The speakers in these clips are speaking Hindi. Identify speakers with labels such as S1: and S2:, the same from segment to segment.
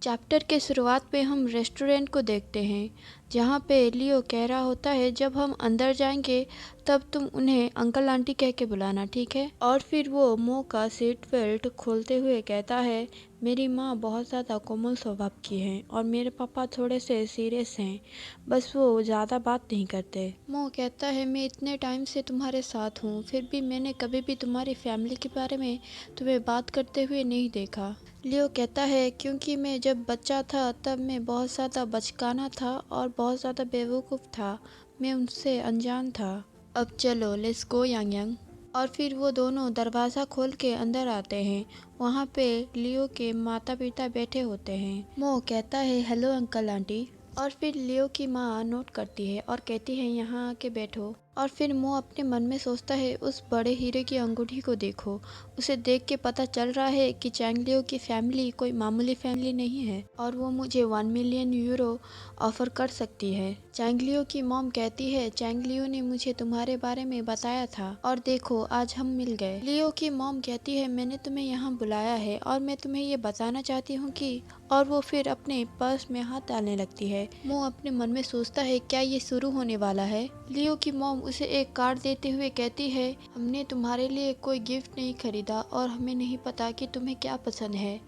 S1: चैप्टर के शुरुआत में हम रेस्टोरेंट को देखते हैं जहाँ पे लियो कह रहा होता है जब हम अंदर जाएंगे तब तुम उन्हें अंकल आंटी कह के बुलाना, ठीक है। और फिर वो मो का सीट बेल्ट खोलते हुए कहता है मेरी माँ बहुत ज़्यादा कोमल स्वभाव की हैं और मेरे पापा थोड़े से सीरियस हैं, बस वो ज़्यादा बात नहीं करते। मो कहता है मैं इतने टाइम से तुम्हारे साथ हूँ फिर भी मैंने कभी भी तुम्हारी फैमिली के बारे में तुम्हें बात करते हुए नहीं देखा। लियो कहता है क्योंकि मैं जब बच्चा था तब मैं बहुत ज़्यादा बचकाना था और बहुत ज़्यादा बेवकूफ़ था, मैं उनसे अनजान था। अब चलो लेट्स गो यांग यांग। और फिर वो दोनों दरवाज़ा खोल के अंदर आते हैं। वहाँ पे लियो के माता पिता बैठे होते हैं। मो कहता है हेलो अंकल आंटी। और फिर लियो की माँ नोट करती है और कहती है यहाँ आके बैठो। और फिर मो अपने मन में सोचता है उस बड़े हीरे की अंगूठी को देखो, उसे देख के पता चल रहा है कि चैंग लियो की फैमिली कोई मामूली फैमिली नहीं है और वो मुझे 1 मिलियन यूरो ऑफर कर सकती है। चैंग लियो की मॉम कहती है चैंग लियो ने मुझे तुम्हारे बारे में बताया था और देखो आज हम मिल गए। लियो की मॉम कहती है मैंने तुम्हें यहाँ बुलाया है और मैं तुम्हें ये बताना चाहती हूँ कि, और वो फिर अपने पर्स में हाथ डालने लगती है। मो अपने मन में सोचता है क्या ये शुरू होने वाला है। लियो की मॉम उसे एक कार्ड देते हुए कहती है हमने तुम्हारे लिए कोई गिफ्ट नहीं खरीदा और हमें नहीं पता कि तुम्हें क्या पसंद है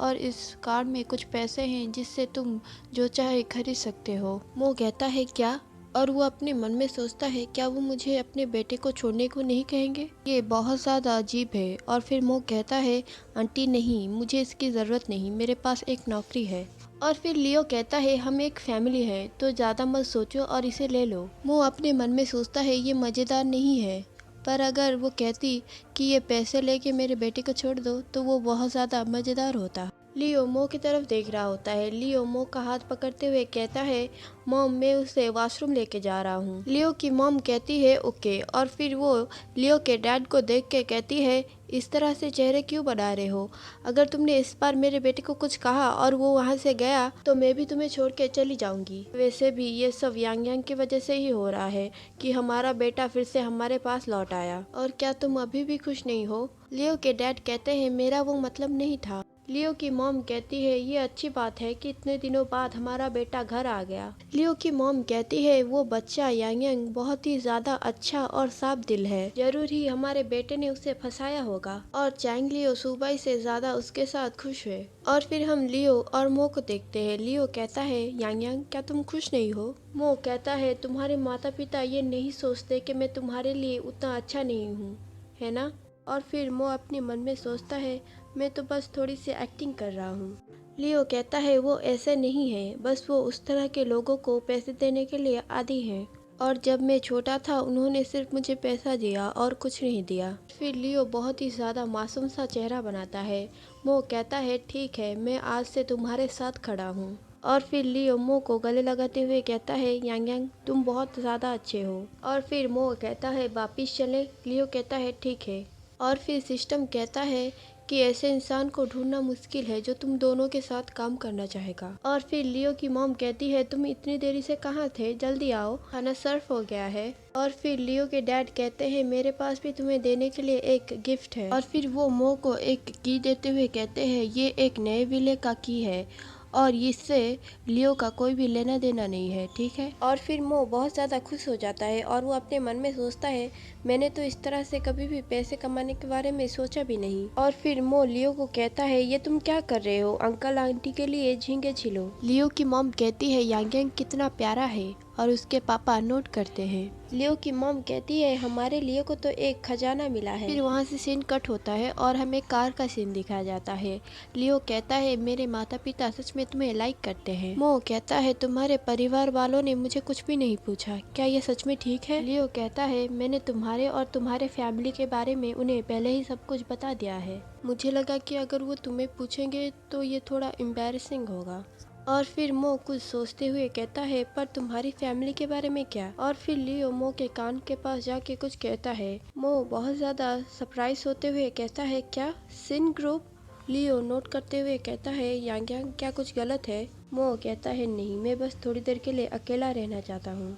S1: और इस कार्ड में कुछ पैसे हैं जिससे तुम जो चाहे खरीद सकते हो। मो कहता है क्या, और वो अपने मन में सोचता है क्या वो मुझे अपने बेटे को छोड़ने को नहीं कहेंगे, ये बहुत ज़्यादा अजीब है। और फिर मो कहता है आंटी नहीं, मुझे इसकी ज़रूरत नहीं, मेरे पास एक नौकरी है। और फिर लियो कहता है हम एक फैमिली है तो ज़्यादा मत सोचो और इसे ले लो। मो अपने मन में सोचता है ये मज़ेदार नहीं है, पर अगर वो कहती कि ये पैसे लेके मेरे बेटे को छोड़ दो तो वो बहुत ज़्यादा मज़ेदार होता। लियो मो की तरफ देख रहा होता है। लियो मो का हाथ पकड़ते हुए कहता है मॉम मैं उसे वॉशरूम लेके जा रहा हूँ। लियो की मॉम कहती है ओके। और फिर वो लियो के डैड को देख के कहती है इस तरह से चेहरे क्यों बना रहे हो, अगर तुमने इस बार मेरे बेटे को कुछ कहा और वो वहाँ से गया तो मैं भी तुम्हें छोड़ के चली जाऊंगी। वैसे भी ये सब यांग यांग की वजह से ही हो रहा है कि हमारा बेटा फिर से हमारे पास लौट आया, और क्या तुम अभी भी खुश नहीं हो। लियो के डैड कहते हैं मेरा वो मतलब नहीं था। लियो की मॉम कहती है ये अच्छी बात है कि इतने दिनों बाद हमारा बेटा घर आ गया। लियो की मॉम कहती है वो बच्चा यांग यांग बहुत ही ज्यादा अच्छा और साफ दिल है, जरूर ही हमारे बेटे ने उसे फंसाया होगा। और चैंग लियो सुबह से ज्यादा उसके साथ खुश है। और फिर हम लियो और मो को देखते हैं। लियो कहता है यांग यांग क्या तुम खुश नहीं हो। मो कहता है तुम्हारे माता पिता ये नहीं सोचते कि मैं तुम्हारे लिए उतना अच्छा नहीं हूँ, है ना। और फिर मो अपने मन में सोचता है मैं तो बस थोड़ी सी एक्टिंग कर रहा हूँ। लियो कहता है वो ऐसे नहीं है, बस वो उस तरह के लोगों को पैसे देने के लिए आदी है और जब मैं छोटा था उन्होंने सिर्फ मुझे पैसा दिया और कुछ नहीं दिया। फिर लियो बहुत ही ज़्यादा मासूम सा चेहरा बनाता है। मो कहता है ठीक है मैं आज से तुम्हारे साथ खड़ा हूँ। और फिर लियो मो को गले लगाते हुए कहता है यांग यांग तुम बहुत ज़्यादा अच्छे हो। और फिर मो कहता है वापिस चले। लियो कहता है ठीक है। और फिर सिस्टम कहता है कि ऐसे इंसान को ढूंढना मुश्किल है जो तुम दोनों के साथ काम करना चाहेगा। और फिर लियो की मॉम कहती है तुम इतनी देरी से कहाँ थे, जल्दी आओ खाना सर्व हो गया है। और फिर लियो के डैड कहते हैं मेरे पास भी तुम्हें देने के लिए एक गिफ्ट है। और फिर वो मो को एक की देते हुए कहते हैं ये एक नए विले का की है और इससे लियो का कोई भी लेना देना नहीं है, ठीक है। और फिर मो बहुत ज़्यादा खुश हो जाता है और वो अपने मन में सोचता है मैंने तो इस तरह से कभी भी पैसे कमाने के बारे में सोचा भी नहीं। और फिर मो लियो को कहता है ये तुम क्या कर रहे हो, अंकल आंटी के लिए झींगे छिलो। लियो की मॉम कहती है यांग यांग कितना प्यारा है और उसके पापा नोट करते हैं। लियो की मॉम कहती है हमारे लियो को तो एक खजाना मिला है। फिर वहाँ से सीन कट होता है और हमें कार का सीन दिखाया जाता है। लियो कहता है मेरे माता पिता सच में तुम्हें लाइक करते हैं। मो कहता है तुम्हारे परिवार वालों ने मुझे कुछ भी नहीं पूछा, क्या ये सच में ठीक है। लियो कहता है मैंने तुम्हारे और तुम्हारे फैमिली के बारे में उन्हें पहले ही सब कुछ बता दिया है, मुझे लगा कि अगर वो तुम्हें पूछेंगे तो ये थोड़ा एम्बैरेसिंग होगा। और फिर मो कुछ सोचते हुए कहता है पर तुम्हारी फैमिली के बारे में क्या। और फिर लियो मो के कान के पास जाके कुछ कहता है। मो बहुत ज़्यादा सरप्राइज होते हुए कहता है क्या सिन ग्रुप। लियो नोट करते हुए कहता है यांग यांग क्या कुछ गलत है। मो कहता है नहीं, मैं बस थोड़ी देर के लिए अकेला रहना चाहता हूँ।